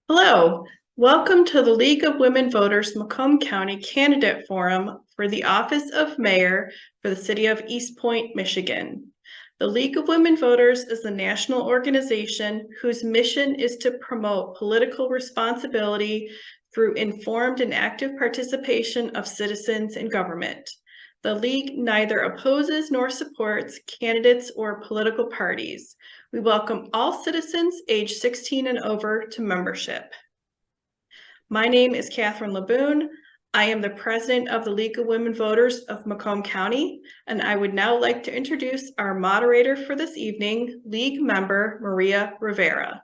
Hello, welcome to the League of Women Voters Macomb County Candidate Forum for the Office of Mayor for the City of Eastpointe, Michigan. The League of Women Voters is a national organization whose mission is to promote political responsibility through informed and active participation of citizens in government. The League neither opposes nor supports candidates or political parties. We welcome all citizens age 16 and over to membership. My name is Catherine Laboon. I am the president of the League of Women Voters of Macomb County, and I would now like to introduce our moderator for this evening, League member Maria Rivera.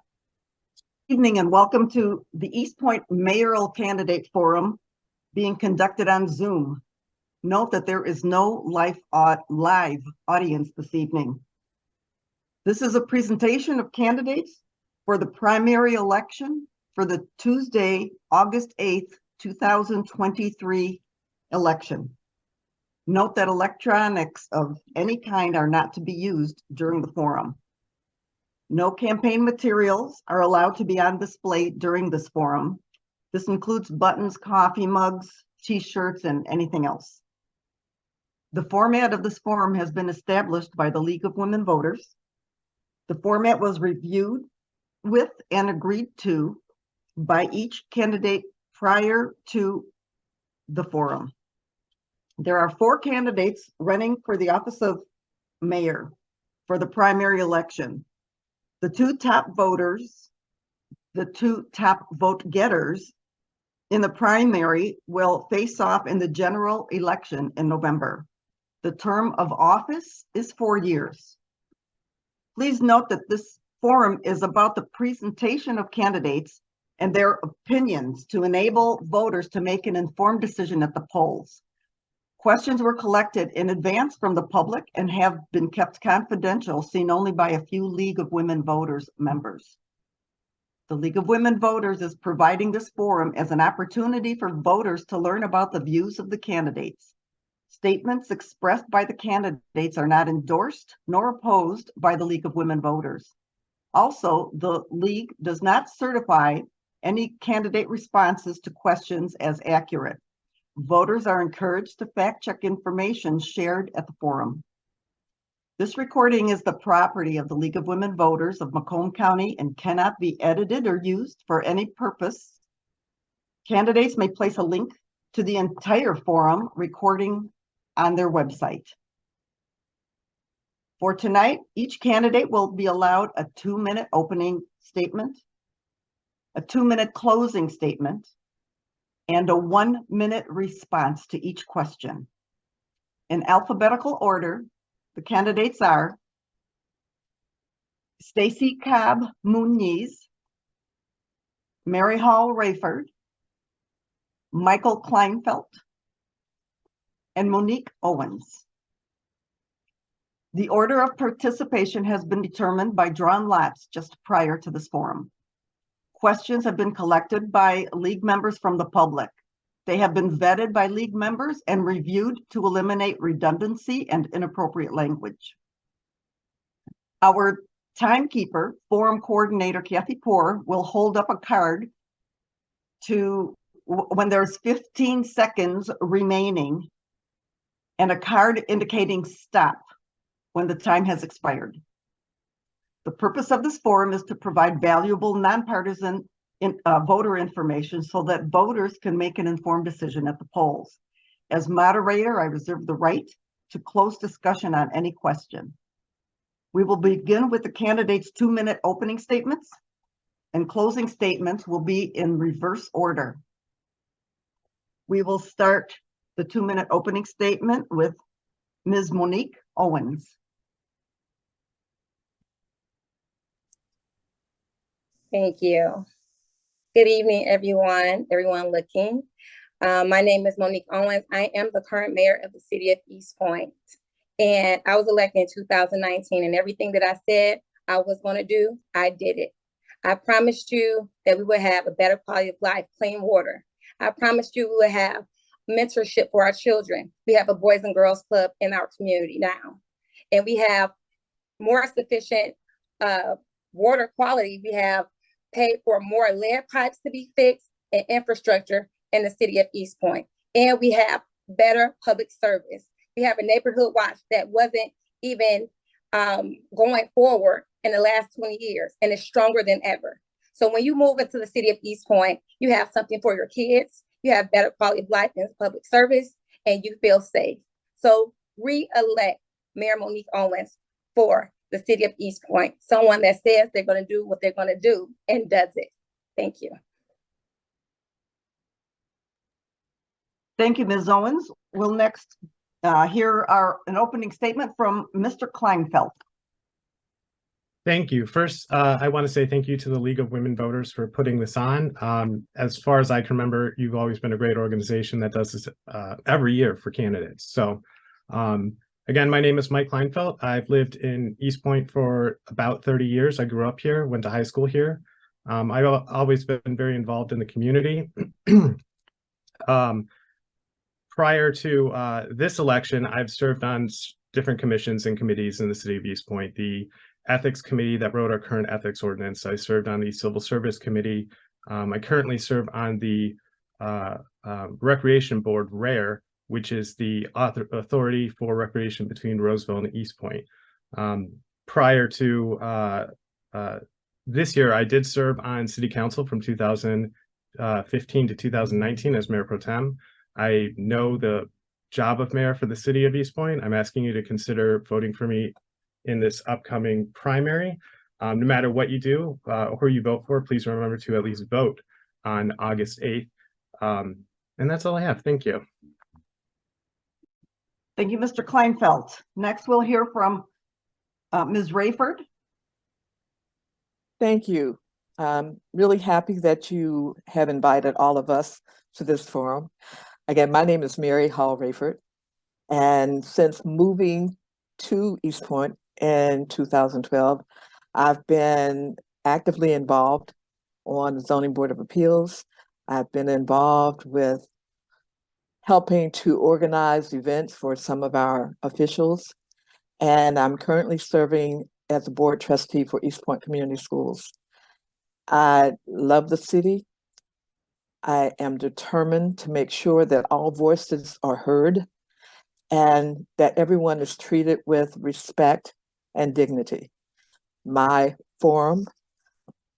Evening and welcome to the Eastpointe Mayoral Candidate Forum being conducted on Zoom. Note that there is no live audience this evening. This is a presentation of candidates for the primary election for the Tuesday, August 8th, 2023 election. Note that electronics of any kind are not to be used during the forum. No campaign materials are allowed to be on display during this forum. This includes buttons, coffee mugs, t-shirts, and anything else. The format of this forum has been established by the League of Women Voters. The format was reviewed with and agreed to by each candidate prior to the forum. There are 4 candidates running for the office of mayor for the primary election. The 2 top voters, the 2 top vote getters in the primary will face off in the general election in November. The term of office is 4 years. Please note that this forum is about the presentation of candidates and their opinions to enable voters to make an informed decision at the polls. Questions were collected in advance from the public and have been kept confidential, seen only by a few League of Women Voters members. The League of Women Voters is providing this forum as an opportunity for voters to learn about the views of the candidates. Statements expressed by the candidates are not endorsed nor opposed by the League of Women Voters. Also, the League does not certify any candidate responses to questions as accurate. Voters are encouraged to fact-check information shared at the forum. This recording is the property of the League of Women Voters of Macomb County and cannot be edited or used for any purpose. Candidates may place a link to the entire forum recording on their website. For tonight, each candidate will be allowed a 2-minute opening statement, a 2-minute closing statement, and a 1-minute response to each question. In alphabetical order, the candidates are Stacy Cobb Muniz, Mary Hall Rayford, Michael Kleinfeld, and Monique Owens. The order of participation has been determined by drawn lots just prior to this forum. Questions have been collected by League members from the public. They have been vetted by League members and reviewed to eliminate redundancy and inappropriate language. Our timekeeper, forum coordinator Kathy Poor, will hold up a card when there's 15 seconds remaining and a card indicating stop when the time has expired. The purpose of this forum is to provide valuable nonpartisan voter information so that voters can make an informed decision at the polls. As moderator, I reserve the right to close discussion on any question. We will begin with the candidates' 2-minute opening statements, and closing statements will be in reverse order. We will start the 2-minute opening statement with Ms. Monique Owens. Thank you. Good evening, everyone looking. My name is Monique Owens. I am the current mayor of the City of Eastpointe. And I was elected in 2019, and everything that I said I was going to do, I did it. I promised you that we would have a better quality of life, clean water. I promised you we would have mentorship for our children. We have a Boys and Girls Club in our community now. And we have more sufficient water quality. We have paid for more lead pipes to be fixed and infrastructure in the city of Eastpointe. And we have better public service. We have a neighborhood watch that wasn't even going forward in the last 20 years, and it's stronger than ever. So when you move into the city of Eastpointe, you have something for your kids, you have better quality of life and public service, and you feel safe. So re-elect Mayor Monique Owens for the city of Eastpointe, someone that says they're going to do what they're going to do and does it. Thank you. Thank you, Ms. Owens. We'll next hear an opening statement from Mr. Kleinfeld. Thank you. First, I want to say thank you to the League of Women Voters for putting this on. As far as I can remember, you've always been a great organization that does this every year for candidates. So again, my name is Mike Kleinfeld. I've lived in Eastpointe for about 30 years. I grew up here, went to high school here. I've always been very involved in the community. Prior to this election, I've served on different commissions and committees in the city of Eastpointe. The ethics committee that wrote our current ethics ordinance. I served on the civil service committee. I currently serve on the recreation board, RARE, which is the authority for recreation between Roseville and Eastpointe. Prior to this year, I did serve on city council from 2015 to 2019 as mayor pro tem. I know the job of mayor for the city of Eastpointe. I'm asking you to consider voting for me in this upcoming primary. No matter what you do or who you vote for, please remember to at least vote on August 8th. And that's all I have. Thank you. Thank you, Mr. Kleinfeld. Next, we'll hear from Ms. Rayford. Thank you. I'm really happy that you have invited all of us to this forum. Again, my name is Mary Hall Rayford, and since moving to Eastpointe in 2012, I've been actively involved on the Zoning Board of Appeals. I've been involved with helping to organize events for some of our officials, and I'm currently serving as a board trustee for Eastpointe Community Schools. I love the city. I am determined to make sure that all voices are heard and that everyone is treated with respect and dignity. My forum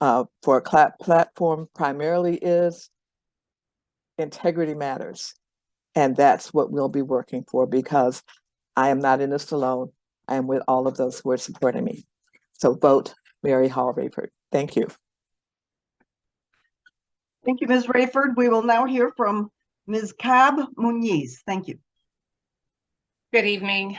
for a platform primarily is integrity matters. And that's what we'll be working for, because I am not in this alone. I am with all of those who are supporting me. So vote Mary Hall Rayford. Thank you. Thank you, Ms. Rayford. We will now hear from Ms. Cab Muniz. Thank you. Good evening.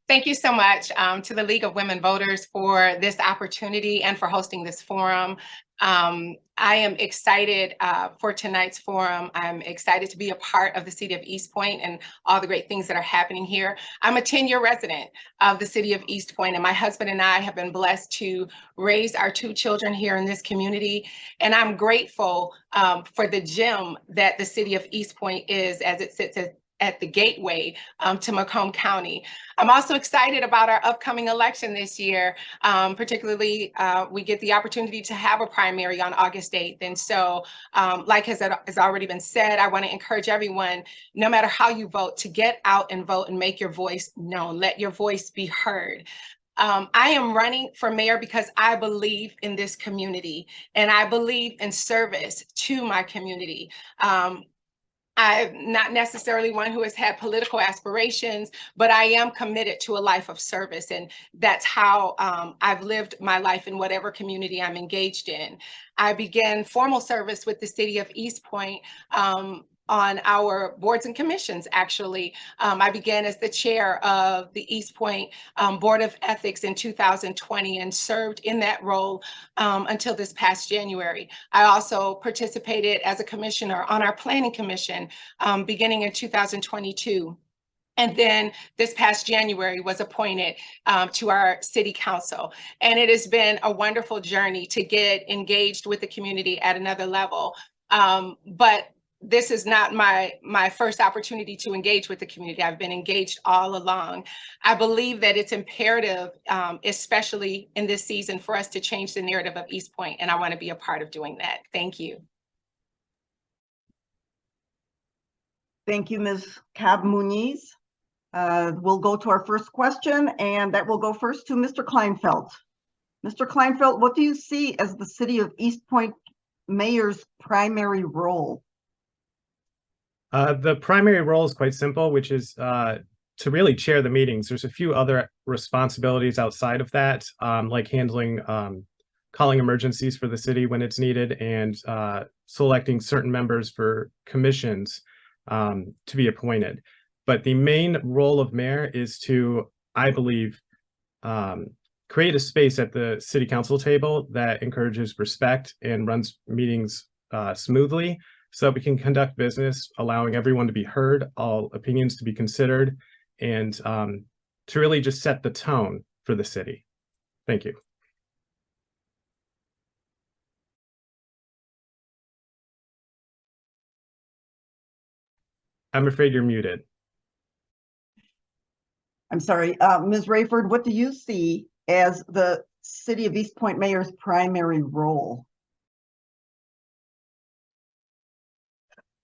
Thank you so much to the League of Women Voters for this opportunity and for hosting this forum. I am excited for tonight's forum. I'm excited to be a part of the city of Eastpointe and all the great things that are happening here. I'm a 10-year resident of the city of Eastpointe, and my husband and I have been blessed to raise our 2 children here in this community. And I'm grateful for the gem that the city of Eastpointe is as it sits at the gateway to Macomb County. I'm also excited about our upcoming election this year. Particularly, we get the opportunity to have a primary on August 8th. And so, like has already been said, I want to encourage everyone, no matter how you vote, to get out and vote and make your voice known. Let your voice be heard. I am running for mayor because I believe in this community and I believe in service to my community. I'm not necessarily one who has had political aspirations, but I am committed to a life of service. And that's how I've lived my life in whatever community I'm engaged in. I began formal service with the city of Eastpointe on our boards and commissions, actually. I began as the chair of the Eastpointe Board of Ethics in 2020 and served in that role until this past January. I also participated as a commissioner on our planning commission beginning in 2022. And then this past January was appointed to our city council. And it has been a wonderful journey to get engaged with the community at another level. But this is not my first opportunity to engage with the community. I've been engaged all along. I believe that it's imperative, especially in this season, for us to change the narrative of Eastpointe, and I want to be a part of doing that. Thank you. Thank you, Ms. Cobb-Muniz. We'll go to our first question, and that will go first to Mr. Kleinfeld. Mr. Kleinfeld, what do you see as the City of Eastpointe Mayor's primary role? The primary role is quite simple, which is to really chair the meetings. There's a few other responsibilities outside of that, like handling calling emergencies for the city when it's needed, and selecting certain members for commissions to be appointed. But the main role of mayor is to, I believe, create a space at the city council table that encourages respect and runs meetings smoothly, so we can conduct business, allowing everyone to be heard, all opinions to be considered, and to really just set the tone for the city. Thank you. I'm afraid you're muted. I'm sorry, Ms. Rayford, what do you see as the City of Eastpointe Mayor's primary role?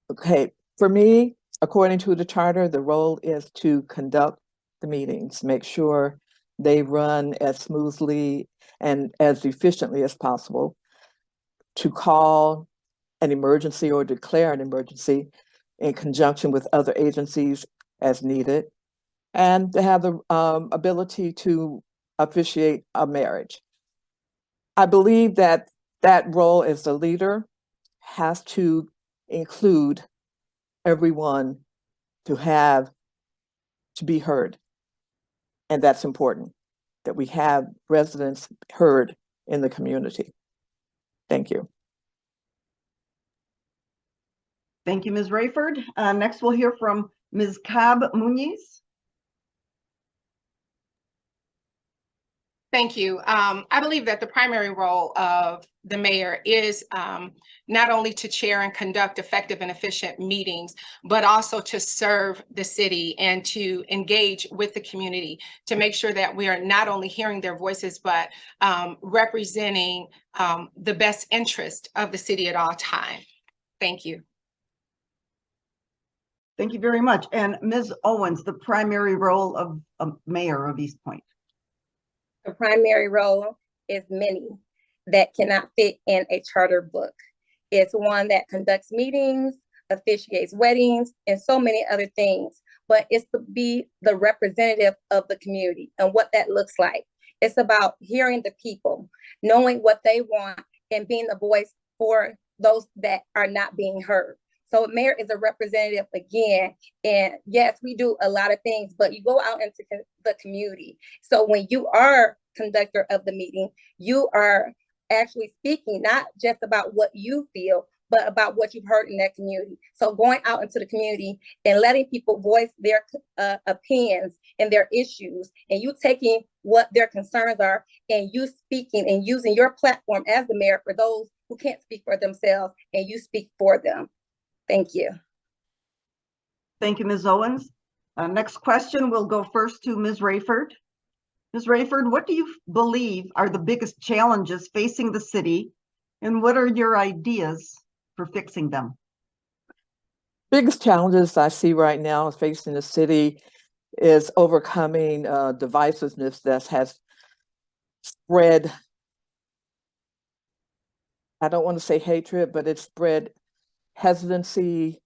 Okay, for me, according to the charter, the role is to conduct the meetings, make sure they run as smoothly and as efficiently as possible, to call an emergency or declare an emergency in conjunction with other agencies as needed, and to have the ability to officiate a marriage. I believe that that role as the leader has to include everyone to be heard. And that's important, that we have residents heard in the community. Thank you. Thank you, Ms. Rayford. Next, we'll hear from Ms. Cobb-Muniz. Thank you. I believe that the primary role of the mayor is not only to chair and conduct effective and efficient meetings, but also to serve the city and to engage with the community, to make sure that we are not only hearing their voices, but representing the best interest of the city at all times. Thank you. Thank you very much. And Ms. Owens, the primary role of mayor of Eastpointe. The primary role is many that cannot fit in a charter book. It's one that conducts meetings, officiates weddings, and so many other things. But it's to be the representative of the community and what that looks like. It's about hearing the people, knowing what they want, and being the voice for those that are not being heard. So mayor is a representative again, and yes, we do a lot of things, but you go out into the community. So when you are conductor of the meeting, you are actually speaking not just about what you feel, but about what you've heard in that community. So going out into the community and letting people voice their opinions and their issues, and you taking what their concerns are and you speaking and using your platform as the mayor for those who can't speak for themselves, and you speak for them. Thank you. Thank you, Ms. Owens. Next question will go first to Ms. Rayford. Ms. Rayford, what do you believe are the biggest challenges facing the city, and what are your ideas for fixing them? Biggest challenges I see right now facing the city is overcoming divisiveness that has spread, I don't want to say hatred, but it's spread hesitancy,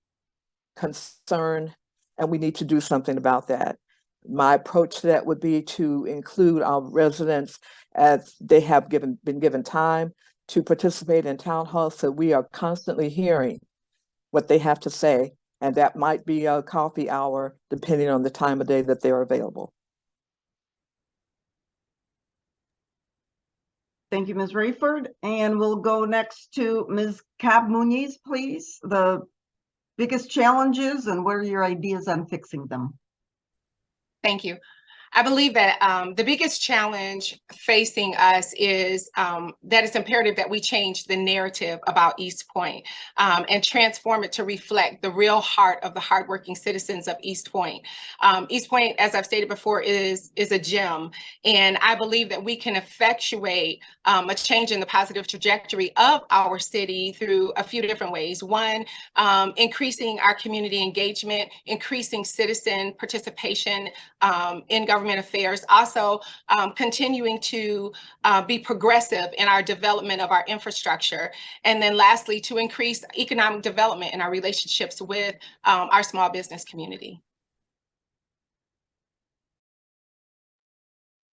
concern, and we need to do something about that. My approach to that would be to include our residents as they have been given time to participate in town halls, so we are constantly hearing what they have to say, and that might be a coffee hour depending on the time of day that they're available. Thank you, Ms. Rayford. And we'll go next to Ms. Cobb-Muniz, please. The biggest challenges and what are your ideas on fixing them? Thank you. I believe that the biggest challenge facing us is that it's imperative that we change the narrative about Eastpointe and transform it to reflect the real heart of the hardworking citizens of Eastpointe. Eastpointe, as I've stated before, is a gem, and I believe that we can effectuate a change in the positive trajectory of our city through a few different ways. One, increasing our community engagement, increasing citizen participation in government affairs, also continuing to be progressive in our development of our infrastructure. And then lastly, to increase economic development in our relationships with our small business community.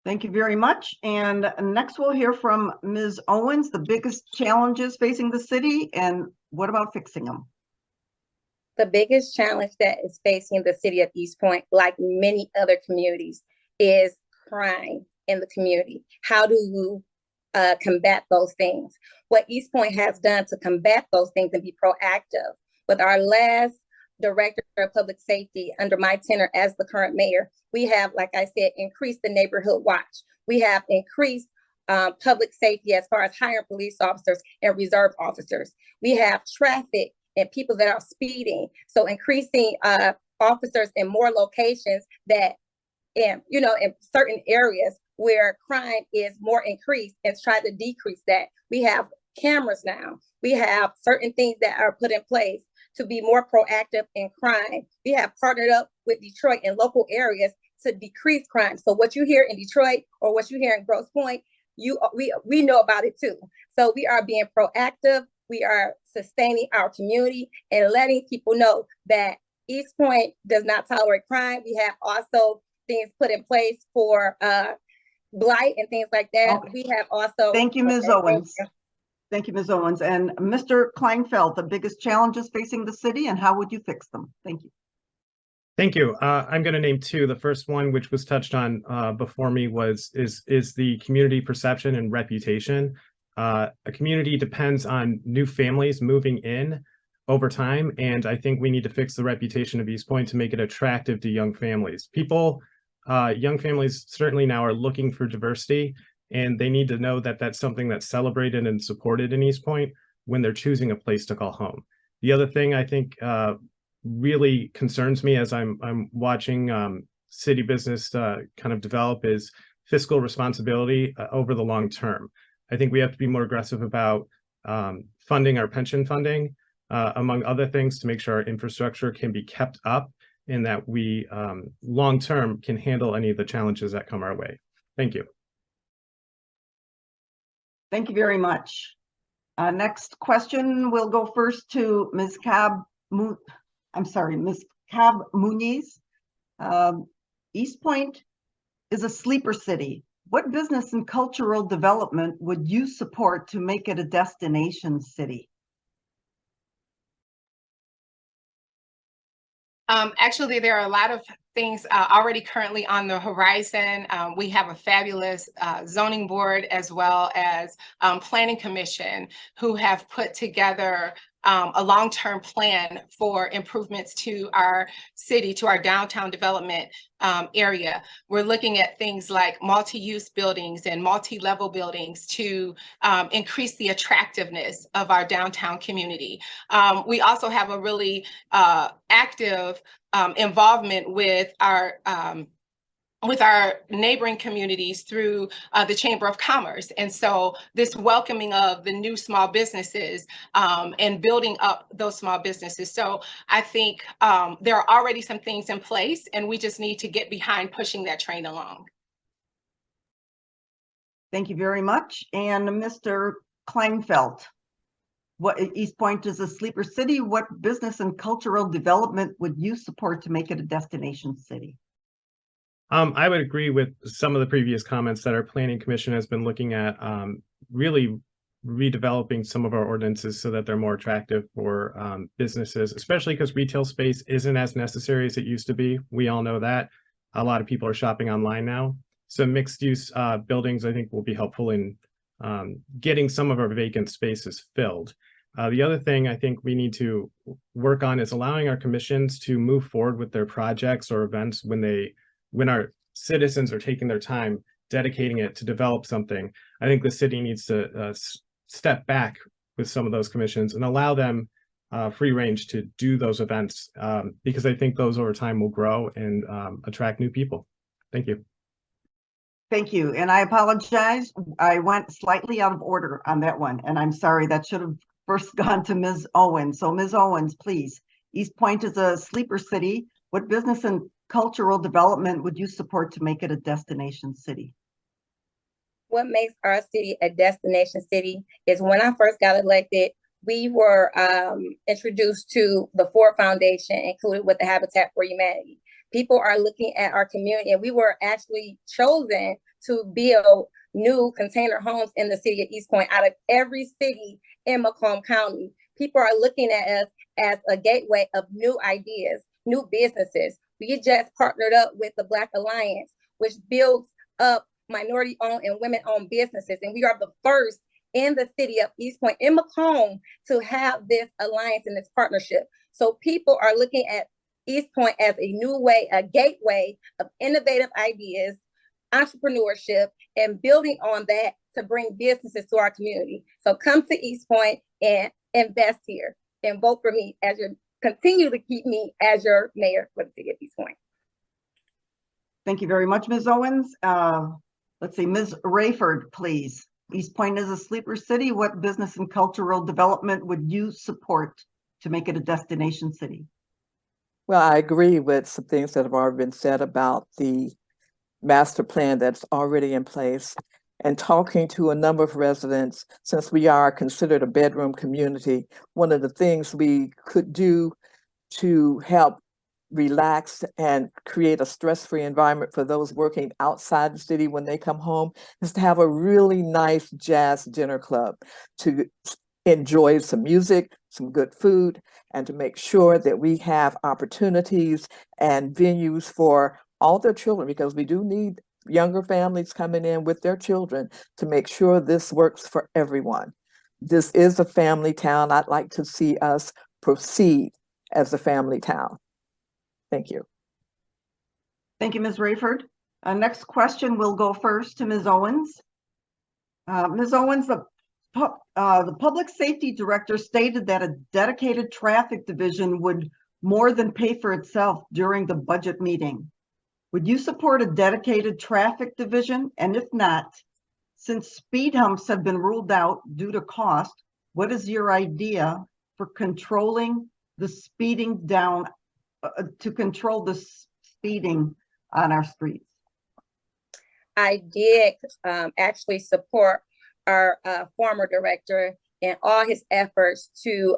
Thank you very much. And next we'll hear from Ms. Owens, the biggest challenges facing the city, and what about fixing them? The biggest challenge that is facing the city of Eastpointe, like many other communities, is crime in the community. How do you combat those things? What Eastpointe has done to combat those things and be proactive. With our last director of public safety under my tenure as the current mayor, we have, like I said, increased the neighborhood watch. We have increased public safety as far as hiring police officers and reserve officers. We have traffic and people that are speeding. So increasing officers in more locations that, in certain areas where crime is more increased, and try to decrease that. We have cameras now. We have certain things that are put in place to be more proactive in crime. We have partnered up with Detroit and local areas to decrease crime. So what you hear in Detroit or what you hear in Grosse Pointe, we know about it too. So we are being proactive. We are sustaining our community and letting people know that Eastpointe does not tolerate crime. We have also things put in place for blight and things like that. Okay. We have also— Thank you, Ms. Owens. Thank you, Ms. Owens. And Mr. Kleinfeld, the biggest challenges facing the city, and how would you fix them? Thank you. Thank you. I'm going to name two. The first one, which was touched on before me, is the community perception and reputation. A community depends on new families moving in over time, and I think we need to fix the reputation of Eastpointe to make it attractive to young families. Young families certainly now are looking for diversity, and they need to know that that's something that's celebrated and supported in Eastpointe when they're choosing a place to call home. The other thing I think really concerns me as I'm watching city business kind of develop is fiscal responsibility over the long term. I think we have to be more aggressive about funding our pension funding, among other things, to make sure our infrastructure can be kept up and that we long term can handle any of the challenges that come our way. Thank you. Thank you very much. Next question will go first to Ms. Ms. Cab Muniz. Eastpointe is a sleeper city. What business and cultural development would you support to make it a destination city? Actually, there are a lot of things already currently on the horizon. We have a fabulous zoning board as well as planning commission who have put together a long-term plan for improvements to our city, to our downtown development area. We're looking at things like multi-use buildings and multi-level buildings to increase the attractiveness of our downtown community. We also have a really active involvement with our neighboring communities through the Chamber of Commerce. And so this welcoming of the new small businesses and building up those small businesses. So I think there are already some things in place, and we just need to get behind pushing that train along. Thank you very much. And Mr. Kleinfeld, Eastpointe is a sleeper city. What business and cultural development would you support to make it a destination city? I would agree with some of the previous comments that our planning commission has been looking at, really redeveloping some of our ordinances so that they're more attractive for businesses, especially because retail space isn't as necessary as it used to be. We all know that. A lot of people are shopping online now. So mixed use buildings, I think, will be helpful in getting some of our vacant spaces filled. The other thing I think we need to work on is allowing our commissions to move forward with their projects or events when our citizens are taking their time, dedicating it to develop something. I think the city needs to step back with some of those commissions and allow them free range to do those events, because I think those over time will grow and attract new people. Thank you. Thank you. And I apologize. I went slightly out of order on that one, and I'm sorry. That should have first gone to Ms. Owens. So Ms. Owens, please. Eastpointe is a sleeper city. What business and cultural development would you support to make it a destination city? What makes our city a destination city is when I first got elected, we were introduced to the Ford Foundation, included with the Habitat for Humanity. People are looking at our community, and we were actually chosen to build new container homes in the city of Eastpointe out of every city in Macomb County. People are looking at us as a gateway of new ideas, new businesses. We just partnered up with the Black Alliance, which builds up minority-owned and women-owned businesses, and we are the first in the city of Eastpointe, in Macomb, to have this alliance and this partnership. So people are looking at Eastpointe as a new way, a gateway of innovative ideas, entrepreneurship, and building on that to bring businesses to our community. So come to Eastpointe and invest here and vote for me as your, continue to keep me as your mayor for the city of Eastpointe. Thank you very much, Ms. Owens. Let's see, Ms. Rayford, please. Eastpointe is a sleeper city. What business and cultural development would you support to make it a destination city? Well, I agree with some things that have already been said about the master plan that's already in place. And talking to a number of residents, since we are considered a bedroom community, one of the things we could do to help relax and create a stress-free environment for those working outside the city when they come home is to have a really nice jazz dinner club to enjoy some music, some good food, and to make sure that we have opportunities and venues for all their children, because we do need younger families coming in with their children to make sure this works for everyone. This is a family town. I'd like to see us proceed as a family town. Thank you. Thank you, Ms. Rayford. Next question will go first to Ms. Owens. Ms. Owens, the public safety director stated that a dedicated traffic division would more than pay for itself during the budget meeting. Would you support a dedicated traffic division? And if not, since speed humps have been ruled out due to cost, what is your idea for controlling the speeding down, to control the speeding on our streets? I did actually support our former director in all his efforts to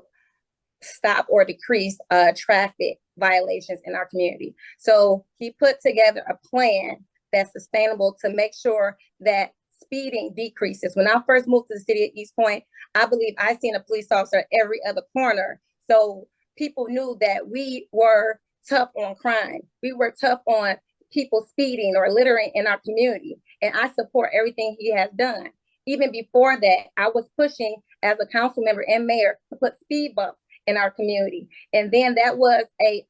stop or decrease traffic violations in our community. So he put together a plan that's sustainable to make sure that speeding decreases. When I first moved to the city of Eastpointe, I believe I seen a police officer every other corner. So people knew that we were tough on crime. We were tough on people speeding or littering in our community. And I support everything he has done. Even before that, I was pushing as a council member and mayor to put speed bumps in our community. And then that was a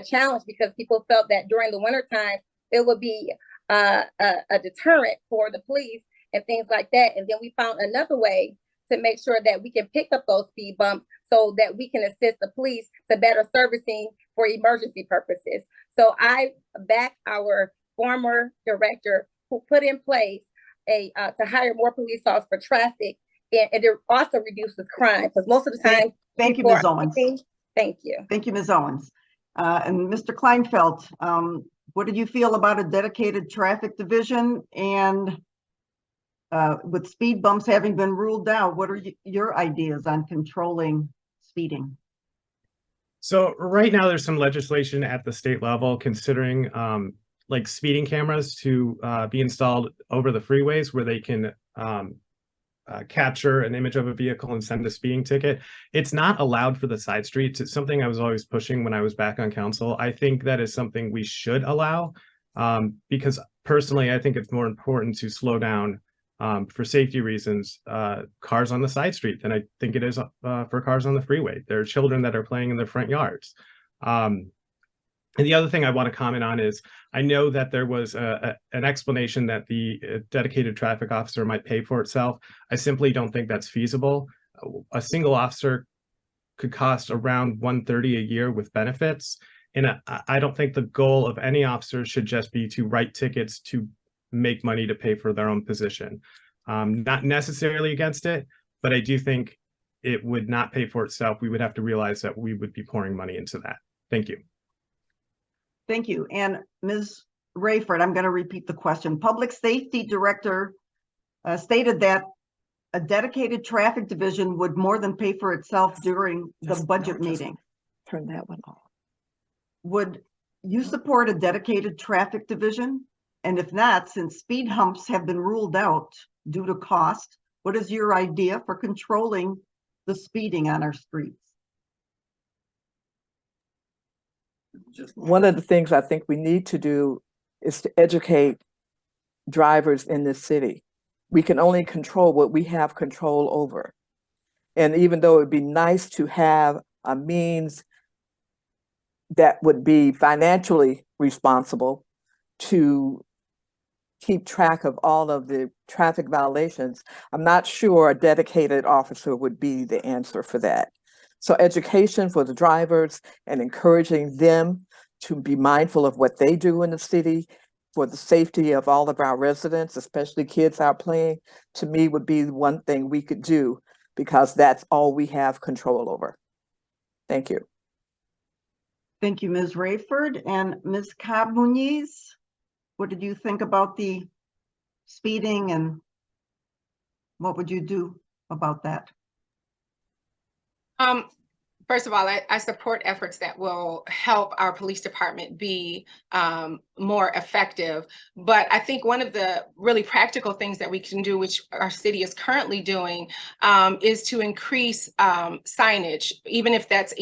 challenge because people felt that during the wintertime, it would be a deterrent for the police and things like that. And then we found another way to make sure that we can pick up those speed bumps so that we can assist the police to better servicing for emergency purposes. So I back our former director who put in place to hire more police officers for traffic, and it also reduces crime because most of the time. Thank you, Ms. Owens. Thank you. Thank you, Ms. Owens. And Mr. Kleinfeld, what did you feel about a dedicated traffic division? And with speed bumps having been ruled out, what are your ideas on controlling speeding? So right now there's some legislation at the state level considering like speeding cameras to be installed over the freeways where they can capture an image of a vehicle and send a speeding ticket. It's not allowed for the side streets. It's something I was always pushing when I was back on council. I think that is something we should allow because personally, I think it's more important to slow down for safety reasons, cars on the side street than I think it is for cars on the freeway. There are children that are playing in their front yards. And the other thing I want to comment on is I know that there was an explanation that the dedicated traffic officer might pay for itself. I simply don't think that's feasible. A single officer could cost around $130 a year with benefits. And I don't think the goal of any officer should just be to write tickets to make money to pay for their own position. Not necessarily against it, but I do think it would not pay for itself. We would have to realize that we would be pouring money into that. Thank you. Thank you. And Ms. Rayford, I'm going to repeat the question. Public Safety Director stated that a dedicated traffic division would more than pay for itself during the budget meeting. Turn that one off. Would you support a dedicated traffic division? And if not, since speed humps have been ruled out due to cost, what is your idea for controlling the speeding on our streets? One of the things I think we need to do is to educate drivers in this city. We can only control what we have control over. And even though it'd be nice to have a means that would be financially responsible to keep track of all of the traffic violations, I'm not sure a dedicated officer would be the answer for that. So education for the drivers and encouraging them to be mindful of what they do in the city for the safety of all of our residents, especially kids out playing, to me would be one thing we could do, because that's all we have control over. Thank you. Thank you, Ms. Rayford. And Ms. Cobb-Muniz, what did you think about the speeding and what would you do about that? First of all, I support efforts that will help our police department be more effective. But I think one of the really practical things that we can do, which our city is currently doing, is to increase signage, even if that's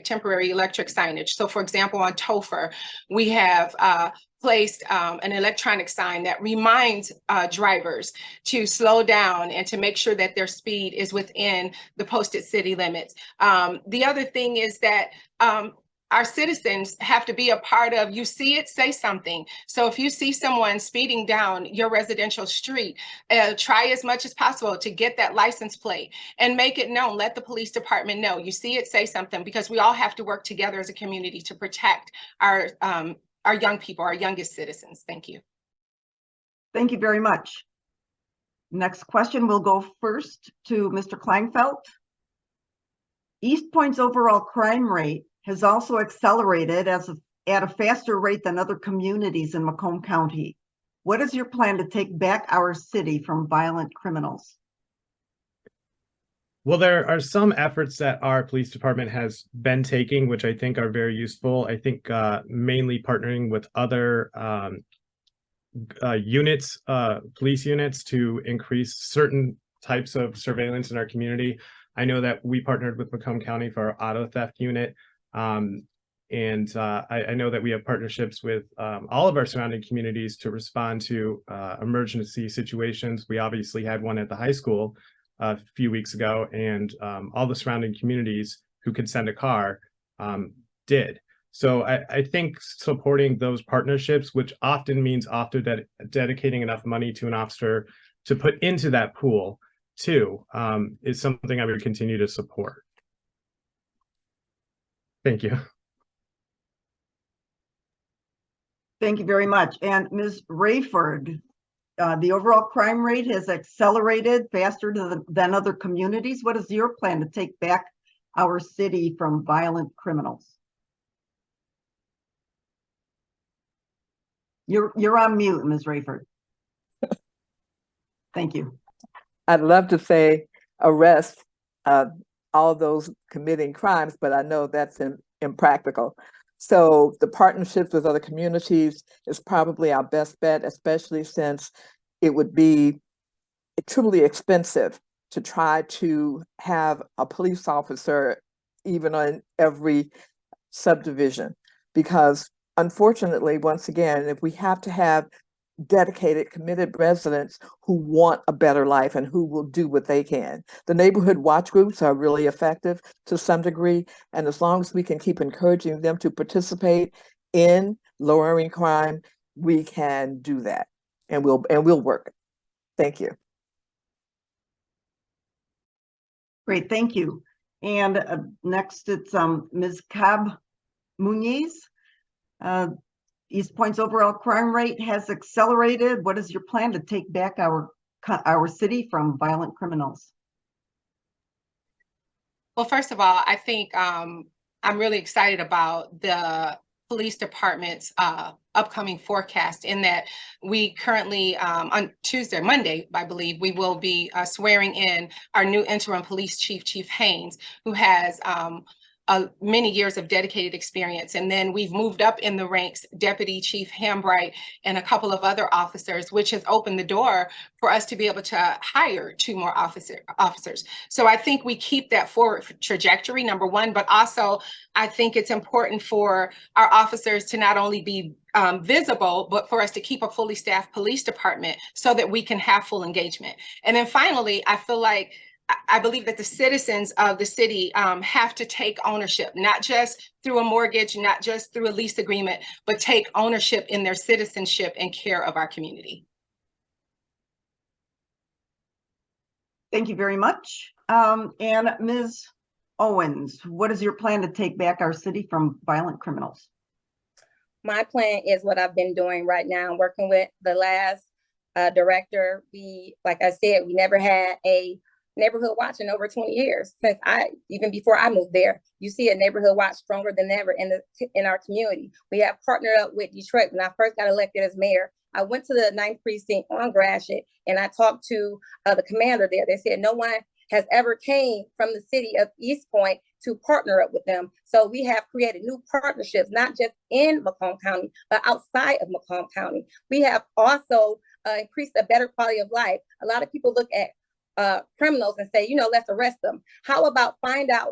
temporary electric signage. So for example, on Topher, we have placed an electronic sign that reminds drivers to slow down and to make sure that their speed is within the posted city limits. The other thing is that our citizens have to be a part of, you see it, say something. So if you see someone speeding down your residential street, try as much as possible to get that license plate and make it known. Let the police department know. You see it, say something, because we all have to work together as a community to protect our young people, our youngest citizens. Thank you. Thank you very much. Next question will go first to Mr. Kleinfeld. Eastpointe's overall crime rate has also accelerated at a faster rate than other communities in Macomb County. What is your plan to take back our city from violent criminals? Well, there are some efforts that our police department has been taking, which I think are very useful. I think mainly partnering with other units, police units, to increase certain types of surveillance in our community. I know that we partnered with Macomb County for our auto theft unit. I know that we have partnerships with all of our surrounding communities to respond to emergency situations. We obviously had one at the high school a few weeks ago, and all the surrounding communities who could send a car did. So I think supporting those partnerships, which often means dedicating enough money to an officer to put into that pool too, is something I would continue to support. Thank you. Thank you very much. And Ms. Rayford, the overall crime rate has accelerated faster than other communities. What is your plan to take back our city from violent criminals? You're on mute, Ms. Rayford. Thank you. I'd love to say arrest all those committing crimes, but I know that's impractical. So the partnerships with other communities is probably our best bet, especially since it would be truly expensive to try to have a police officer even on every subdivision. Because unfortunately, once again, if we have to have dedicated, committed residents who want a better life and who will do what they can. The neighborhood watch groups are really effective to some degree. And as long as we can keep encouraging them to participate in lowering crime, we can do that, and we'll work. Thank you. Great, thank you. And next it's Ms. Cab Muniz. East Pointe's overall crime rate has accelerated. What is your plan to take back our city from violent criminals? Well, first of all, I think I'm really excited about the police department's upcoming forecast, in that we currently on Monday, I believe, we will be swearing in our new interim police chief, Chief Haynes, who has many years of dedicated experience. And then we've moved up in the ranks, Deputy Chief Hambright and a couple of other officers, which has opened the door for us to be able to hire 2 more officers. So I think we keep that forward trajectory, number one, but also I think it's important for our officers to not only be visible, but for us to keep a fully staffed police department so that we can have full engagement. And then finally, I believe that the citizens of the city have to take ownership, not just through a mortgage, not just through a lease agreement, but take ownership in their citizenship and care of our community. Thank you very much. And Ms. Owens, what is your plan to take back our city from violent criminals? My plan is what I've been doing right now, working with the last director. Like I said, we never had a neighborhood watch in over 20 years, since even before I moved there. You see a neighborhood watch stronger than ever in our community. We have partnered up with Detroit. When I first got elected as mayor, I went to the 9th precinct on Gratiot and I talked to the commander there. They said no one has ever came from the city of Eastpointe to partner up with them. So we have created new partnerships, not just in Macomb County, but outside of Macomb County. We have also increased a better quality of life. A lot of people look at criminals and say, let's arrest them. How about find out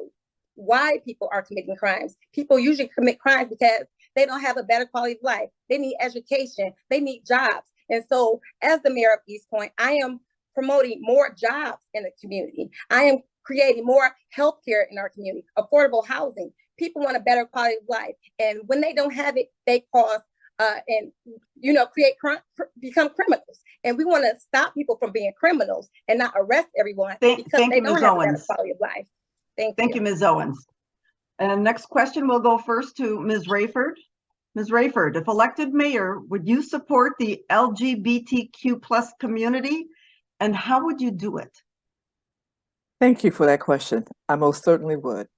why people are committing crimes? People usually commit crimes because they don't have a better quality of life. They need education. They need jobs. And so as the mayor of Eastpointe, I am promoting more jobs in the community. I am creating more healthcare in our community, affordable housing. People want a better quality of life. And when they don't have it, they cause and become criminals. And we want to stop people from being criminals and not arrest everyone because they don't have a better quality of life. Thank you, Ms. Owens. And next question will go first to Ms. Rayford. Ms. Rayford, if elected mayor, would you support the LGBTQ+ community, and how would you do it? Thank you for that question. I most certainly would.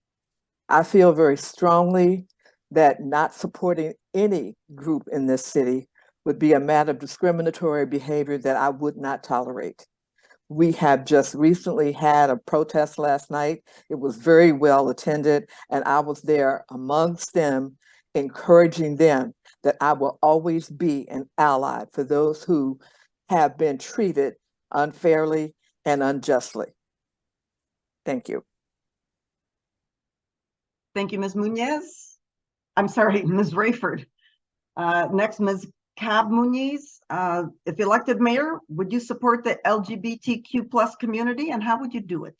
I feel very strongly that not supporting any group in this city would be a matter of discriminatory behavior that I would not tolerate. We have just recently had a protest last night. It was very well attended, and I was there amongst them, encouraging them that I will always be an ally for those who have been treated unfairly and unjustly. Thank you. Thank you, Ms. Muniz. I'm sorry, Ms. Rayford. Next, Ms. Cab Muniz. If elected mayor, would you support the LGBTQ+ community, and how would you do it?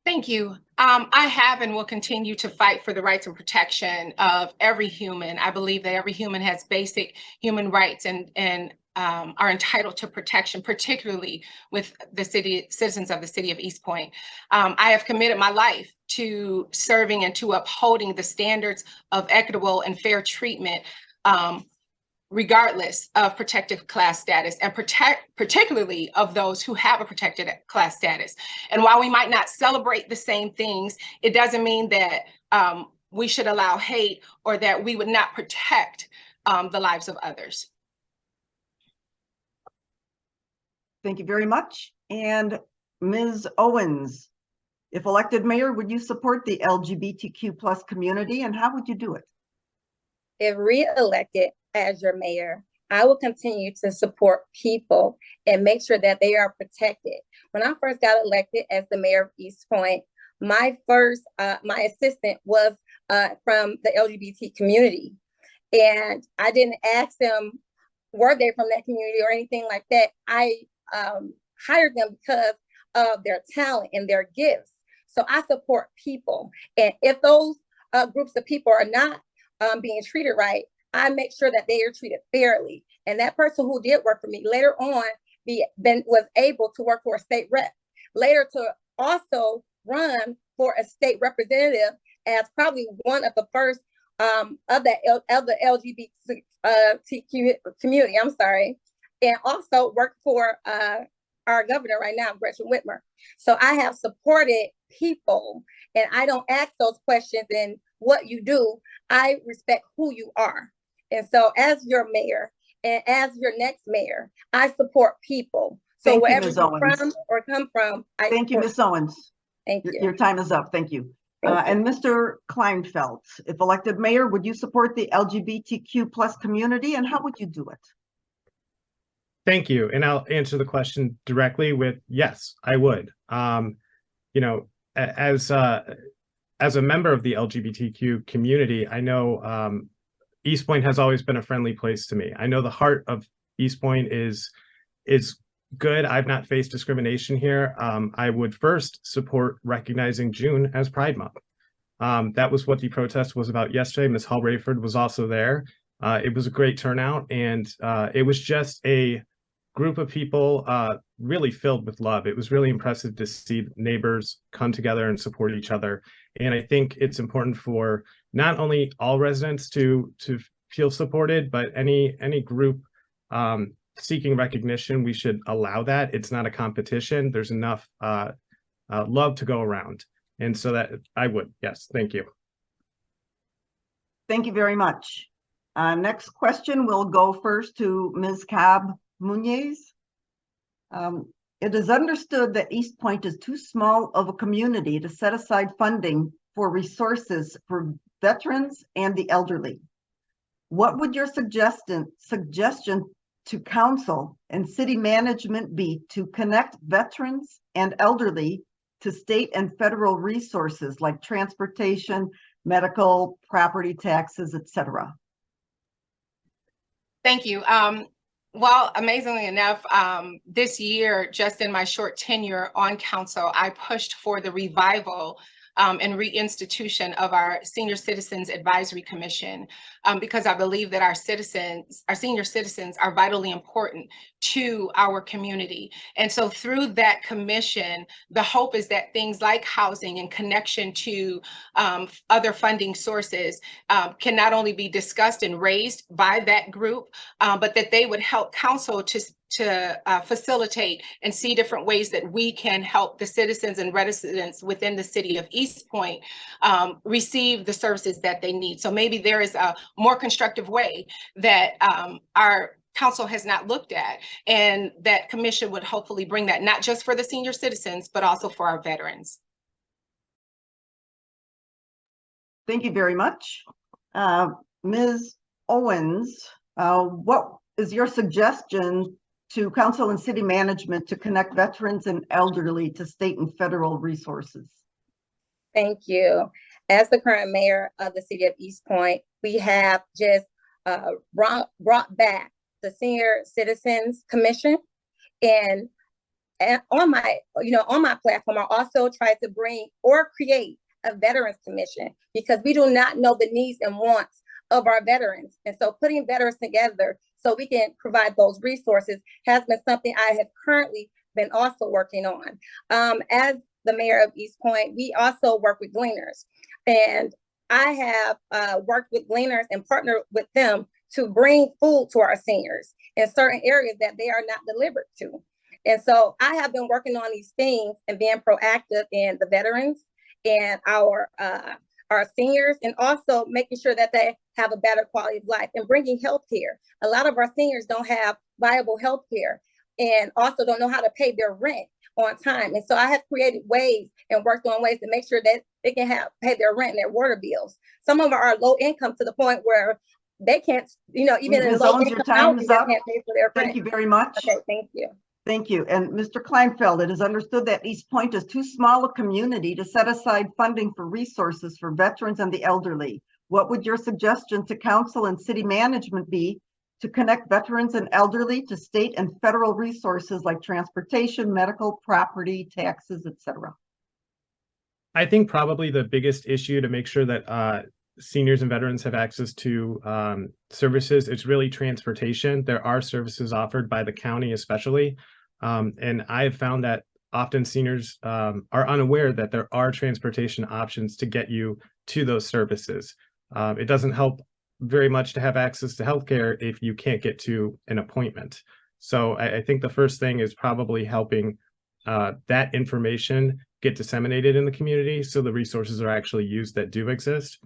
Thank you. I have and will continue to fight for the rights and protection of every human. I believe that every human has basic human rights and are entitled to protection, particularly with the citizens of the city of Eastpointe. I have committed my life to serving and to upholding the standards of equitable and fair treatment, regardless of protected class status, and particularly of those who have a protected class status. And while we might not celebrate the same things, it doesn't mean that we should allow hate or that we would not protect the lives of others. Thank you very much. And Ms. Owens, if elected mayor, would you support the LGBTQ+ community, and how would you do it? If re-elected as your mayor, I will continue to support people and make sure that they are protected. When I first got elected as the mayor of Eastpointe, my assistant was from the LGBT community. And I didn't ask them, were they from that community or anything like that. I hired them because of their talent and their gifts. So I support people. And if those groups of people are not being treated right, I make sure that they are treated fairly. And that person who did work for me later on was able to work for a state rep, later to also run for a state representative as probably one of the first of the LGBT community, I'm sorry, and also work for our governor right now, Gretchen Whitmer. So I have supported people, and I don't ask those questions and what you do. I respect who you are. And so as your mayor and as your next mayor, I support people. So Thank you, wherever Ms. you're Owens. from or come from, I Thank you, support Ms. Owens. Thank you. Your time is up. Thank you. Thank you. And Mr. Kleinfeld, if elected mayor, would you support the LGBTQ plus community, and how would you do it? Thank you. And I'll answer the question directly with yes, I would. You know, as a member of the LGBTQ community, I know Eastpointe has always been a friendly place to me. I know the heart of Eastpointe is good. I've not faced discrimination here. I would first support recognizing June as Pride Month. That was what the protest was about yesterday. Ms. Hall-Rayford was also there. It was a great turnout, and it was just a group of people really filled with love. It was really impressive to see neighbors come together and support each other. And I think it's important for not only all residents to feel supported, but any group seeking recognition, we should allow that. It's not a competition. There's enough love to go around. And so that I would, yes, thank you. Thank you very much. Next question will go first to Ms. Cab Muñez. It is understood that Eastpointe is too small of a community to set aside funding for resources for veterans and the elderly. What would your suggestion to council and city management be to connect veterans and elderly to state and federal resources like transportation, medical, property taxes, etc.? Thank you. Well, amazingly enough, this year, just in my short tenure on council, I pushed for the revival and reinstitution of our Senior Citizens Advisory Commission, because I believe that our senior citizens are vitally important to our community. And so through that commission, the hope is that things like housing and connection to other funding sources can not only be discussed and raised by that group, but that they would help council to facilitate and see different ways that we can help the citizens and residents within the city of Eastpointe receive the services that they need. So maybe there is a more constructive way that our council has not looked at, and that commission would hopefully bring that, not just for the senior citizens, but also for our veterans. Thank you very much. Ms. Owens, what is your suggestion to council and city management to connect veterans and elderly to state and federal resources? Thank you. As the current mayor of the city of Eastpointe, we have just brought back the Senior Citizens Commission, and on my platform, I also tried to bring or create a Veterans Commission, because we do not know the needs and wants of our veterans. And so putting veterans together so we can provide those resources has been something I have currently been also working on. As the mayor of Eastpointe, we also work with gleaners. And I have worked with gleaners and partnered with them to bring food to our seniors in certain areas that they are not delivered to. And so I have been working on these things and being proactive in the veterans and our seniors, and also making sure that they have a better quality of life and bringing healthcare. A lot of our seniors don't have viable healthcare and also don't know how to pay their rent on time. And so I have created ways and worked on ways to make sure that they can pay their rent and their water bills. Some of them are low income to the point where they can't, even in low income housing, they can't pay for their rent. Thank you very much. Okay, thank you. Thank you. And Mr. Kleinfeld, it is understood that Eastpointe is too small a community to set aside funding for resources for veterans and the elderly. What would your suggestion to council and city management be to connect veterans and elderly to state and federal resources like transportation, medical, property, taxes, etc.? I think probably the biggest issue to make sure that seniors and veterans have access to services. It's really transportation. There are services offered by the county especially. And I've found that often seniors are unaware that there are transportation options to get you to those services. It doesn't help very much to have access to healthcare if you can't get to an appointment. So I think the first thing is probably helping that information get disseminated in the community so the resources are actually used that do exist.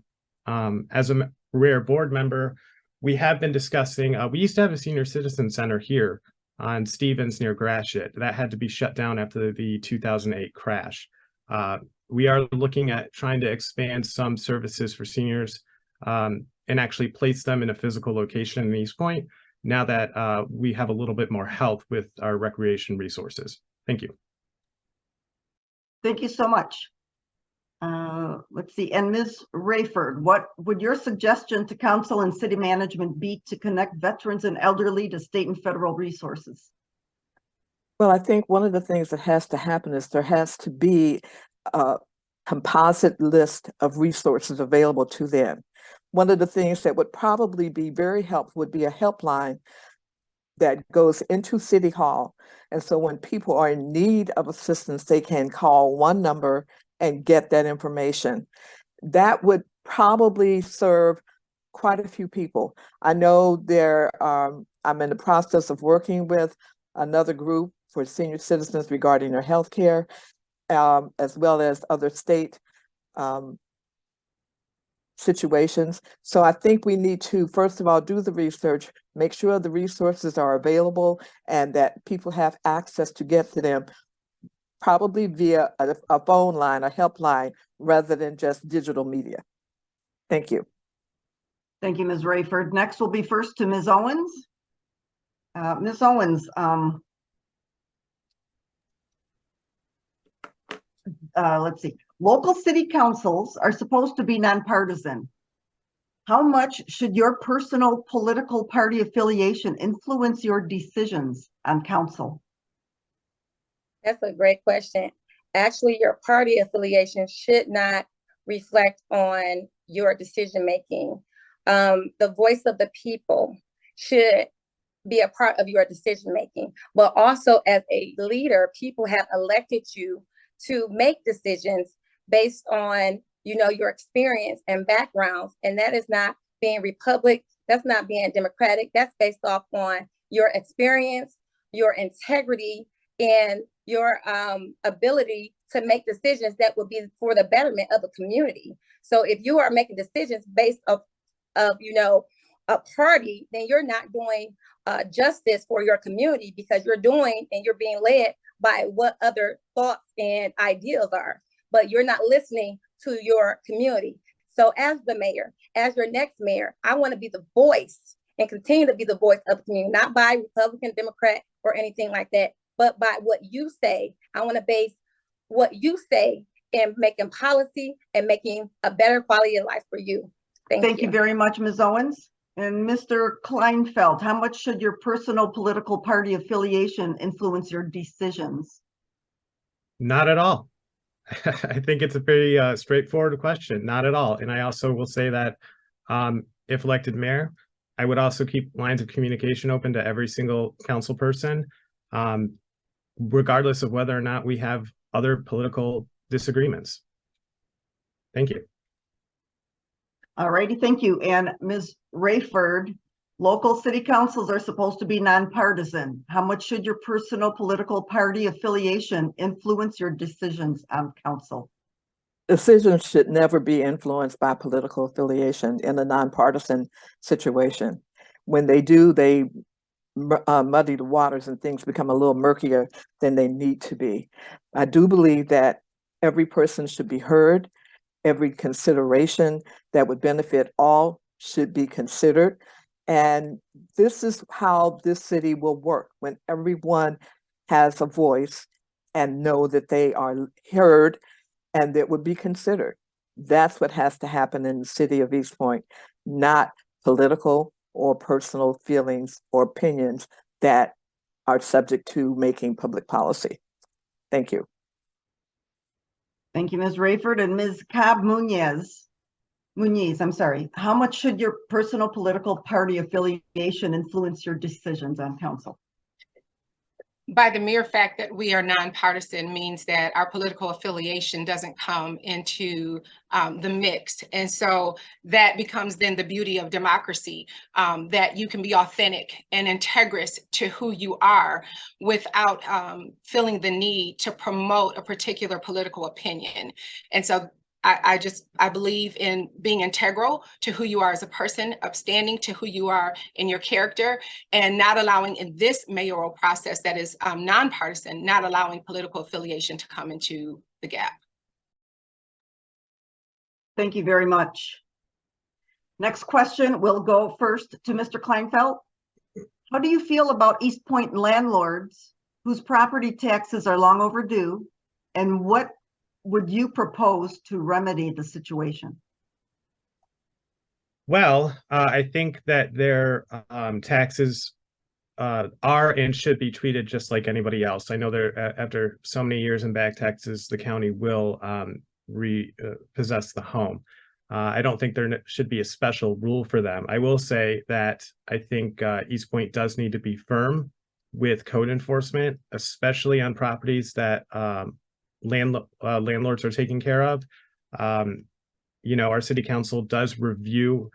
As a rare board member, we have been discussing, we used to have a senior citizen center here on Stevens near Gratiot. That had to be shut down after the 2008 crash. We are looking at trying to expand some services for seniors and actually place them in a physical location in Eastpointe now that we have a little bit more help with our recreation resources. Thank you. Thank you so much. Let's see, and Ms. Rayford, what would your suggestion to council and city management be to connect veterans and elderly to state and federal resources? Well, I think one of the things that has to happen is there has to be a composite list of resources available to them. One of the things that would probably be very helpful would be a helpline that goes into City Hall. And so when people are in need of assistance, they can call one number and get that information. That would probably serve quite a few people. I know I'm in the process of working with another group for senior citizens regarding their health care, as well as other state situations. So I think we need to, first of all, do the research, make sure the resources are available and that people have access to get to them, probably via a phone line, a helpline, rather than just digital media. Thank you. Thank you, Ms. Rayford. Next will be first to Ms. Owens. Ms. Owens, let's see. Local city councils are supposed to be nonpartisan. How much should your personal political party affiliation influence your decisions on council? That's a great question. Actually, your party affiliation should not reflect on your decision-making. The voice of the people should be a part of your decision-making, but also as a leader, people have elected you to make decisions based on, your experience and backgrounds. And that is not being Republican, that's not being Democratic, that's based off on your experience, your integrity, and your ability to make decisions that will be for the betterment of the community. So if you are making decisions based of a party, then you're not doing justice for your community, because you're doing and you're being led by what other thoughts and ideals are, but you're not listening to your community. So as the mayor, as your next mayor, I want to be the voice and continue to be the voice of the community, not by Republican, Democrat, or anything like that, but by what you say. I want to base what you say in making policy and making a better quality of life for you. Thank you very much, Ms. Owens. And Mr. Kleinfeld, how much should your personal political party affiliation influence your decisions? Not at all. I think it's a very straightforward question. Not at all. And I also will say that if elected mayor, I would also keep lines of communication open to every single council person, regardless of whether or not we have other political disagreements. Thank you. All righty, thank you. And Ms. Rayford, local city councils are supposed to be nonpartisan. How much should your personal political party affiliation influence your decisions on council? Decisions should never be influenced by political affiliation in a nonpartisan situation. When they do, they muddy the waters and things become a little murkier than they need to be. I do believe that every person should be heard. Every consideration that would benefit all should be considered. And this is how this city will work, when everyone has a voice and know that they are heard and that would be considered. That's what has to happen in the city of Eastpointe, not political or personal feelings or opinions that are subject to making public policy. Thank you. Thank you, Ms. Rayford. And Ms. Cobb Munoz, Muniz, I'm sorry. How much should your personal political party affiliation influence your decisions on council? By the mere fact that we are nonpartisan means that our political affiliation doesn't come into the mix. And so that becomes then the beauty of democracy, that you can be authentic and integrous to who you are without feeling the need to promote a particular political opinion. And so I believe in being integral to who you are as a person, upstanding to who you are in your character, and not allowing in this mayoral process that is nonpartisan, not allowing political affiliation to come into the gap. Thank you very much. Next question will go first to Mr. Kleinfeld. How do you feel about Eastpointe landlords whose property taxes are long overdue, and what would you propose to remedy the situation? Well, I think that their taxes are and should be treated just like anybody else. I know there, after so many years in back taxes, the county will repossess the home. I don't think there should be a special rule for them. I will say that I think Eastpointe does need to be firm with code enforcement, especially on properties that landlords are taking care of. You know, our city council does review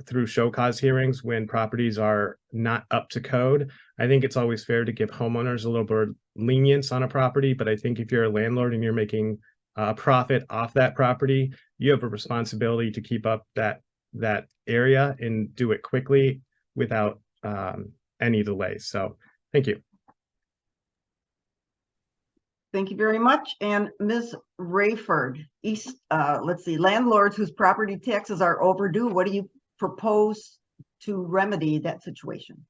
through show cause hearings when properties are not up to code. I think it's always fair to give homeowners a little bit of lenience on a property, but I think if you're a landlord and you're making a profit off that property, you have a responsibility to keep up that area and do it quickly without any delays. So thank you. Thank you very much. And Ms. Rayford, let's see, landlords whose property taxes are overdue, what do you propose to remedy that situation?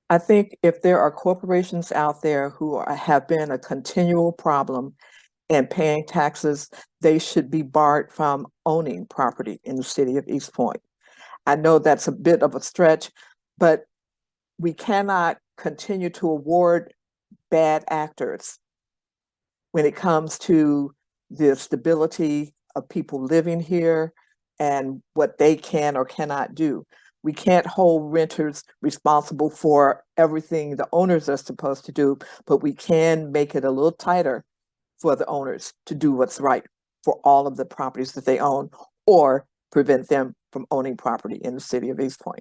I think if there are corporations out there who have been a continual problem in paying taxes, they should be barred from owning property in the city of Eastpointe. I know that's a bit of a stretch, but we cannot continue to award bad actors when it comes to the stability of people living here and what they can or cannot do. We can't hold renters responsible for everything the owners are supposed to do, but we can make it a little tighter for the owners to do what's right for all of the properties that they own, or prevent them from owning property in the city of Eastpointe.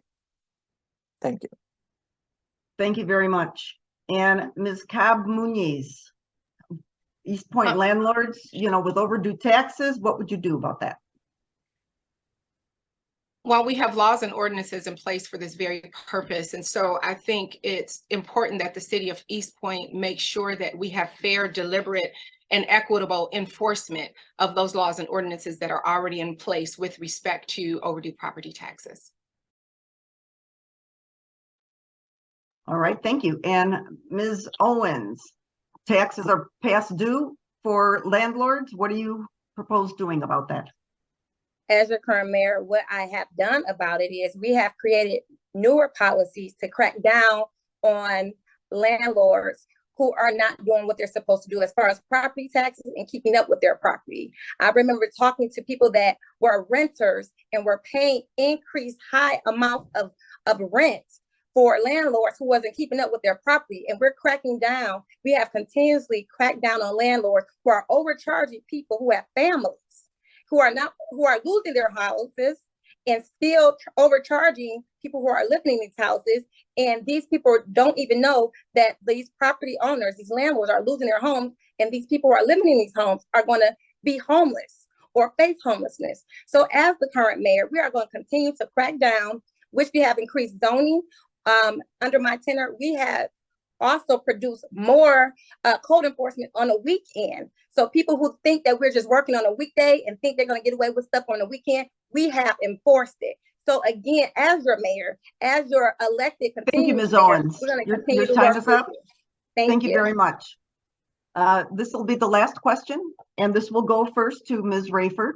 Thank you. Thank you very much. And Ms. Cobb Muniz, Eastpointe landlords, you know, with overdue taxes, what would you do about that? Well, we have laws and ordinances in place for this very purpose. And so I think it's important that the city of Eastpointe make sure that we have fair, deliberate, and equitable enforcement of those laws and ordinances that are already in place with respect to overdue property taxes. All right, thank you. And Ms. Owens, taxes are past due for landlords. What do you propose doing about that? As your current mayor, what I have done about it is we have created newer policies to crack down on landlords who are not doing what they're supposed to do as far as property taxes and keeping up with their property. I remember talking to people that were renters and were paying increased high amounts of rent for landlords who wasn't keeping up with their property. And we're cracking down. We have continuously cracked down on landlords who are overcharging people who have families, who are losing their houses and still overcharging people who are living in these houses. And these people don't even know that these property owners, these landlords, are losing their homes, and these people who are living in these homes are going to be homeless or face homelessness. So as the current mayor, we are going to continue to crack down, which we have increased zoning. Under my tenure, we have also produce more code enforcement on the weekend. So people who think that we're just working on a weekday and think they're going to get away with stuff on the weekend, we have enforced it. So again, as your mayor, as your elected, thank you, Ms. Owens. we're going to continue your to time work is up. with you. Thank you very much. This will be the last question, and this will go first to Ms. Rayford.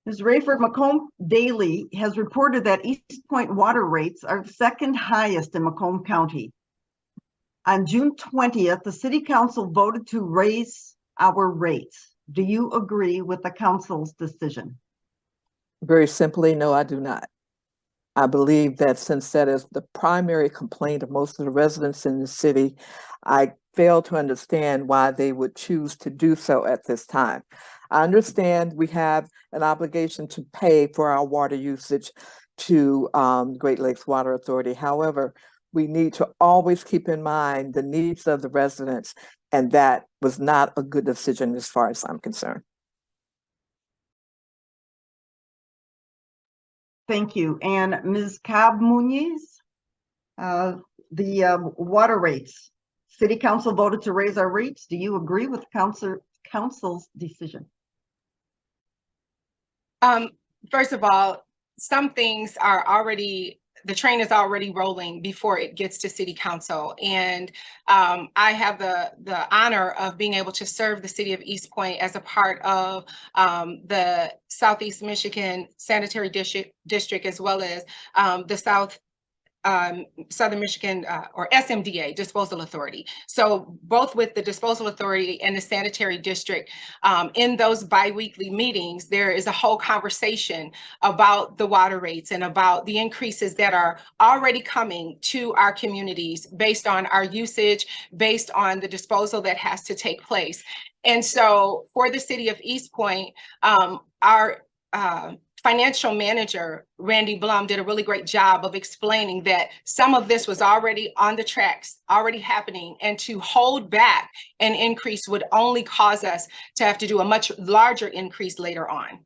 Ms. Rayford, Macomb Daily has reported that Eastpointe water rates are the second highest in Macomb County. On June 20th, the City Council voted to raise our rates. Do you agree with the council's decision? Very simply, no, I do not. I believe that since that is the primary complaint of most of the residents in the city, I fail to understand why they would choose to do so at this time. I understand we have an obligation to pay for our water usage to Great Lakes Water Authority. However, we need to always keep in mind the needs of the residents, and that was not a good decision as far as I'm concerned. Thank you. And Ms. Cab Muniz, the water rates. City Council voted to raise our rates. Do you agree with council's decision? First of all, some things are already, the train is already rolling before it gets to City Council. And I have the honor of being able to serve the City of Eastpointe as a part of the Southeast Michigan Sanitary District, as well as the Southern Michigan or SMDA, Disposal Authority. So both with the Disposal Authority and the Sanitary District, in those biweekly meetings, there is a whole conversation about the water rates and about the increases that are already coming to our communities based on our usage, based on the disposal that has to take place. And so for the City of Eastpointe, our financial manager, Randy Blum, did a really great job of explaining that some of this was already on the tracks, already happening, and to hold back an increase would only cause us to have to do a much larger increase later on.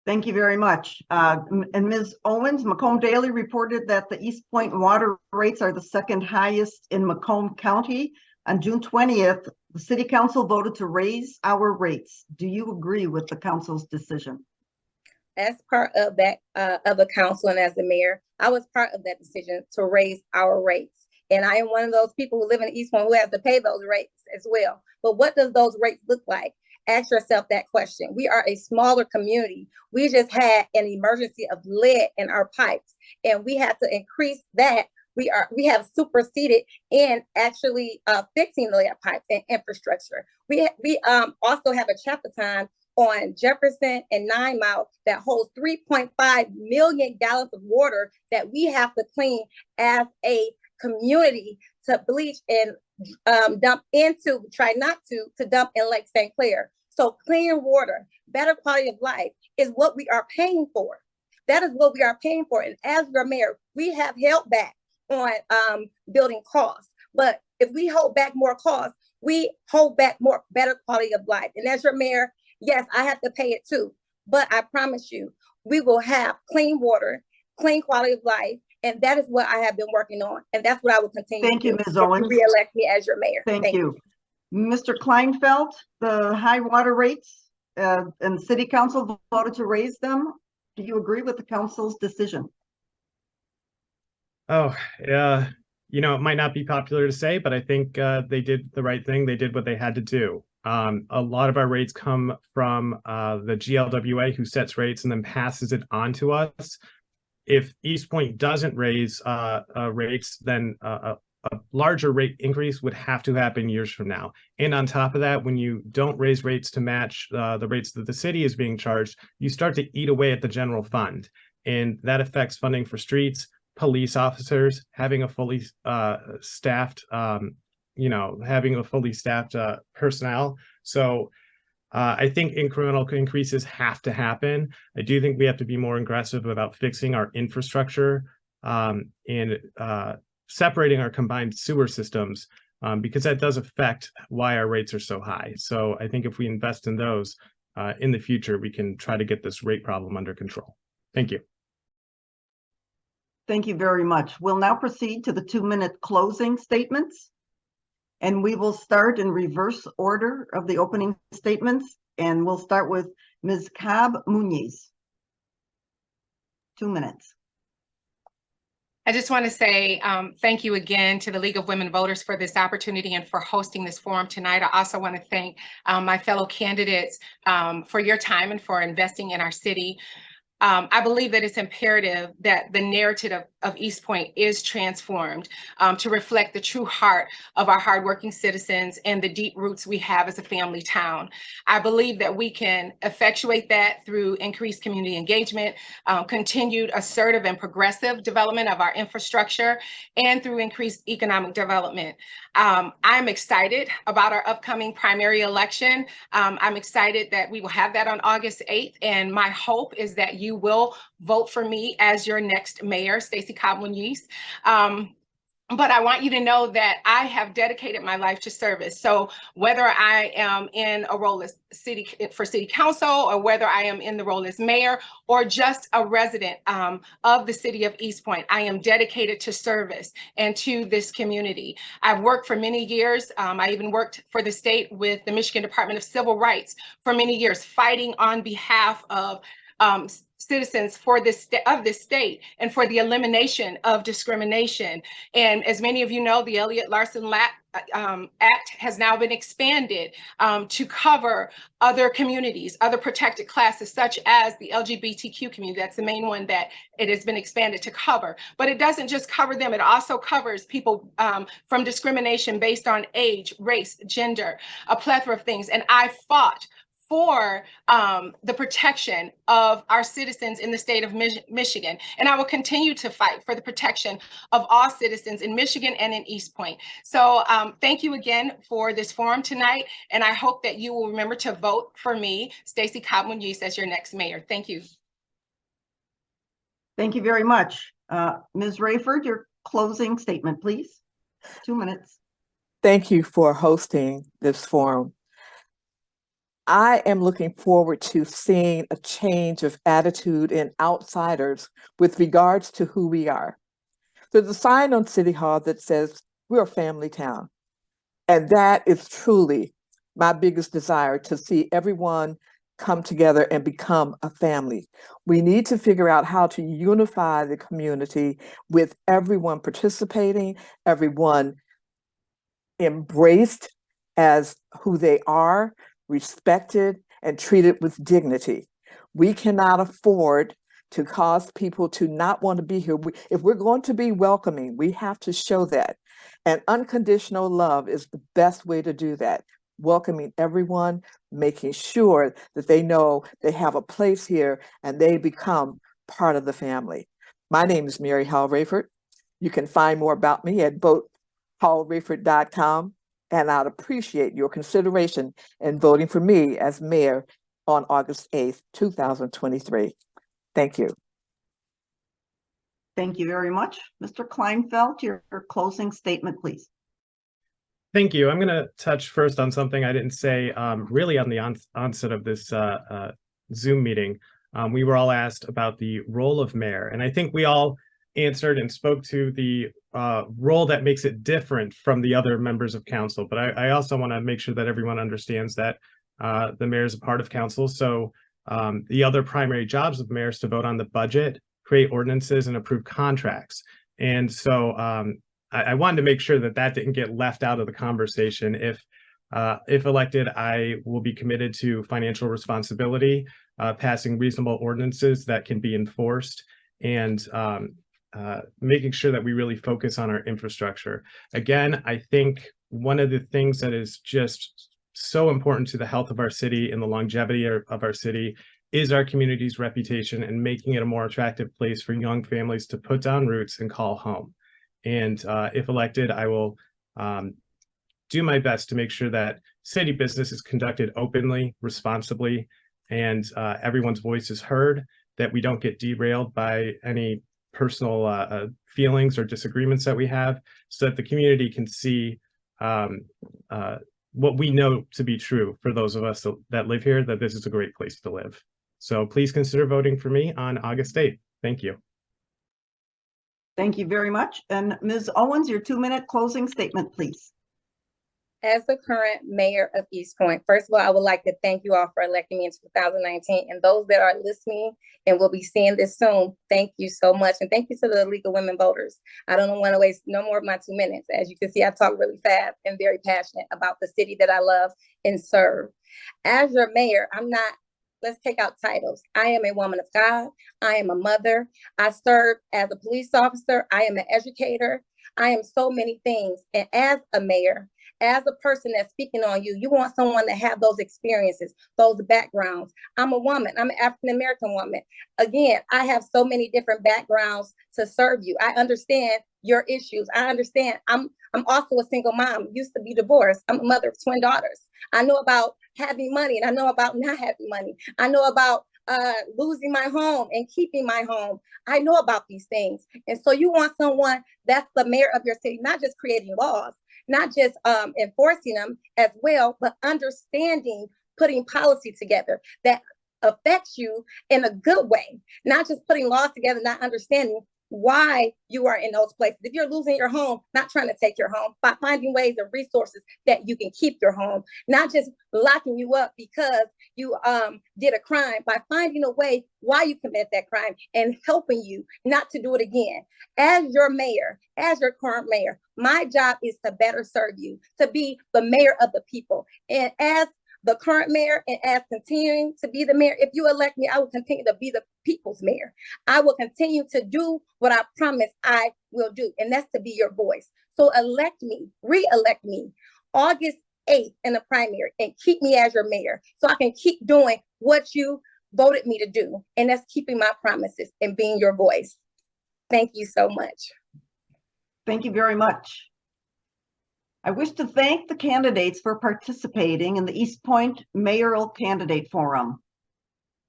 Thank you very much. And Ms. Owens, Macomb Daily reported that the Eastpointe water rates are the second highest in Macomb County. On June 20th, the City Council voted to raise our rates. Do you agree with the council's decision? As part of that, of the council and as the mayor, I was part of that decision to raise our rates. And I am one of those people who live in Eastpointe who have to pay those rates as well. But what does those rates look like? Ask yourself that question. We are a smaller community. We just had an emergency of lead in our pipes, and we had to increase that. We have superseded in actually fixing the lead pipes and infrastructure. We also have a chapter time on Jefferson and 9 Mile that holds 3.5 million gallons of water that we have to clean as a community to bleach and dump into, try not to dump in Lake St. Clair. So clean water, better quality of life is what we are paying for. That is what we are paying for. And as your mayor, we have held back on building costs. But if we hold back more costs, we hold back more better quality of life. And as your mayor, yes, I have to pay it too. But I promise you, we will have clean water, clean quality of life. And that is what I have been working on. And that's what I will continue Thank to you, do Ms. Owens. if you re-elect me as your mayor. Thank you. Mr. Kleinfeld, the high water rates and City Council voted to raise them. Do you agree with the council's decision? Oh, yeah. You know, it might not be popular to say, but I think they did the right thing. They did what they had to do. A lot of our rates come from the GLWA, who sets rates and then passes it on to us. If Eastpointe doesn't raise rates, then a larger rate increase would have to happen years from now. And on top of that, when you don't raise rates to match the rates that the city is being charged, you start to eat away at the general fund. And that affects funding for streets, police officers, having a fully staffed, having a fully staffed personnel. So I think incremental increases have to happen. I do think we have to be more aggressive about fixing our infrastructure and separating our combined sewer systems, because that does affect why our rates are so high. So I think if we invest in those in the future, we can try to get this rate problem under control. Thank you. Thank you very much. We'll now proceed to the 2-minute closing statements. And we will start in reverse order of the opening statements. And we'll start with Ms. Cab Muniz. 2 minutes. I just want to say thank you again to the League of Women Voters for this opportunity and for hosting this forum tonight. I also want to thank my fellow candidates for your time and for investing in our city. I believe that it's imperative that the narrative of Eastpointe is transformed to reflect the true heart of our hardworking citizens and the deep roots we have as a family town. I believe that we can effectuate that through increased community engagement, continued assertive and progressive development of our infrastructure, and through increased economic development. I'm excited about our upcoming primary election. I'm excited that we will have that on August 8th, and my hope is that you will vote for me as your next mayor, Stacey Cobb. But I want you to know that I have dedicated my life to service. So whether I am in a role as city council, or whether I am in the role as mayor, or just a resident of the city of Eastpointe, I am dedicated to service and to this community. I've worked for many years. I even worked for the state with the Michigan Department of Civil Rights for many years, fighting on behalf of citizens for this state and for the elimination of discrimination. And as many of you know, the Elliott-Larsen Act has now been expanded to cover other communities, other protected classes, such as the LGBTQ community. That's the main one that it has been expanded to cover. But it doesn't just cover them, it also covers people from discrimination based on age, race, gender, a plethora of things. And I fought for the protection of our citizens in the state of Michigan. And I will continue to fight for the protection of all citizens in Michigan and in Eastpointe. So thank you again for this forum tonight. And I hope that you will remember to vote for me, Stacey Cobb, as your next mayor. Thank you. Thank you very much. Ms. Rayford, your closing statement, please. 2 minutes. Thank you for hosting this forum. I am looking forward to seeing a change of attitude in outsiders with regards to who we are. There's a sign on City Hall that says we're a family town. And that is truly my biggest desire, to see everyone come together and become a family. We need to figure out how to unify the community with everyone participating, everyone embraced as who they are, respected, and treated with dignity. We cannot afford to cause people to not want to be here. If we're going to be welcoming, we have to show that. And unconditional love is the best way to do that. Welcoming everyone, making sure that they know they have a place here and they become part of the family. My name is Mary Hall Rayford. You can find more about me at votehallrayford.com. And I'd appreciate your consideration in voting for me as mayor on August 8th, 2023. Thank you. Thank you very much. Mr. Kleinfeld, your closing statement, please. Thank you. I'm going to touch first on something I didn't say really on the onset of this Zoom meeting. We were all asked about the role of mayor, and I think we all answered and spoke to the role that makes it different from the other members of council. But I also want to make sure that everyone understands that the mayor is a part of council. So the other primary jobs of mayors to vote on the budget, create ordinances, and approve contracts. And so I wanted to make sure that that didn't get left out of the conversation. If elected, I will be committed to financial responsibility, passing reasonable ordinances that can be enforced, and making sure that we really focus on our infrastructure. Again, I think one of the things that is just so important to the health of our city and the longevity of our city is our community's reputation and making it a more attractive place for young families to put down roots and call home. And if elected, I will do my best to make sure that city business is conducted openly, responsibly, and everyone's voice is heard, that we don't get derailed by any personal feelings or disagreements that we have, so that the community can see what we know to be true for those of us that live here, that this is a great place to live. So please consider voting for me on August 8th. Thank you. Thank you very much. And Ms. Owens, your 2-minute closing statement, please. As the current mayor of Eastpointe, first of all, I would like to thank you all for electing me in 2019. And those that are listening and will be seeing this soon, thank you so much. And thank you to the League of Women Voters. I don't want to waste no more of my 2 minutes. As you can see, I talk really fast and very passionate about the city that I love and serve. As your mayor, I'm not let's take out titles. I am a woman of God. I am a mother. I serve as a police officer. I am an educator. I am so many things. And as a mayor, as a person that's speaking on you, you want someone to have those experiences, those backgrounds. I'm a woman. I'm an African-American woman. Again, I have so many different backgrounds to serve you. I understand your issues. I understand. I'm also a single mom, used to be divorced. I'm a mother of twin daughters. I know about having money and I know about not having money. I know about losing my home and keeping my home. I know about these things. And so you want someone that's the mayor of your city, not just creating laws, not just enforcing them as well, but understanding, putting policy together that affects you in a good way, not just putting laws together, not understanding why you are in those places. If you're losing your home, not trying to take your home, by finding ways and resources that you can keep your home, not just locking you up because you did a crime, by finding a way why you commit that crime and helping you not to do it again. As your mayor, as your current mayor, my job is to better serve you, to be the mayor of the people. And as the current mayor and as continuing to be the mayor, if you elect me, I will continue to be the people's mayor. I will continue to do what I promise I will do, and that's to be your voice. So elect me, re-elect me August 8th in the primary and keep me as your mayor so I can keep doing what you voted me to do, and that's keeping my promises and being your voice. Thank you so much. Thank you very much. I wish to thank the candidates for participating in the Eastpointe Mayoral Candidate Forum.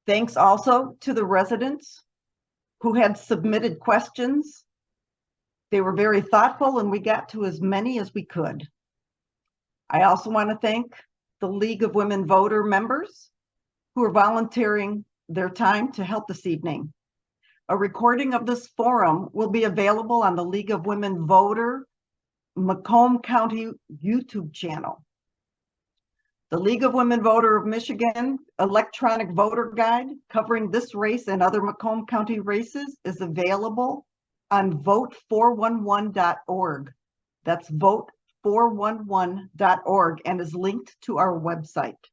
Thanks also to the residents who had submitted questions. They were very thoughtful and we got to as many as we could. I also want to thank the League of Women Voter members who are volunteering their time to help this evening. A recording of this forum will be available on the League of Women Voter Macomb County YouTube channel. The League of Women Voter of Michigan electronic voter guide covering this race and other Macomb County races is available on vote411.org. That's vote411.org and is linked to our website.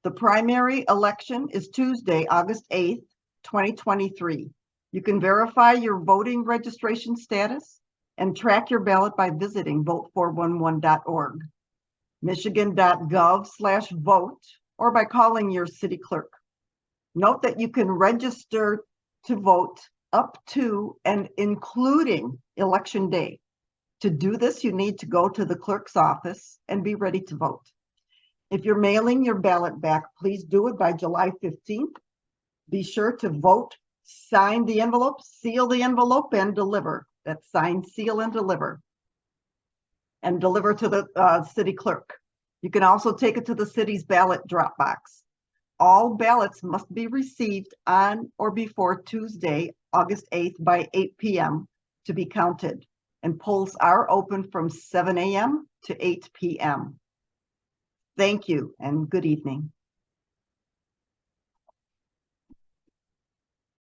The primary election is Tuesday, August 8th, 2023. You can verify your voting registration status and track your ballot by visiting vote411.org, michigan.gov/vote, or by calling your city clerk. Note that you can register to vote up to and including Election Day. To do this, you need to go to the clerk's office and be ready to vote. If you're mailing your ballot back, please do it by July 15th. Be sure to vote, sign the envelope, seal the envelope, and deliver. That's sign, seal, and deliver. And deliver to the city clerk. You can also take it to the city's ballot drop box. All ballots must be received on or before Tuesday, August 8th by 8 p.m. to be counted. And polls are open from 7 a.m. to 8 p.m. Thank you and good evening.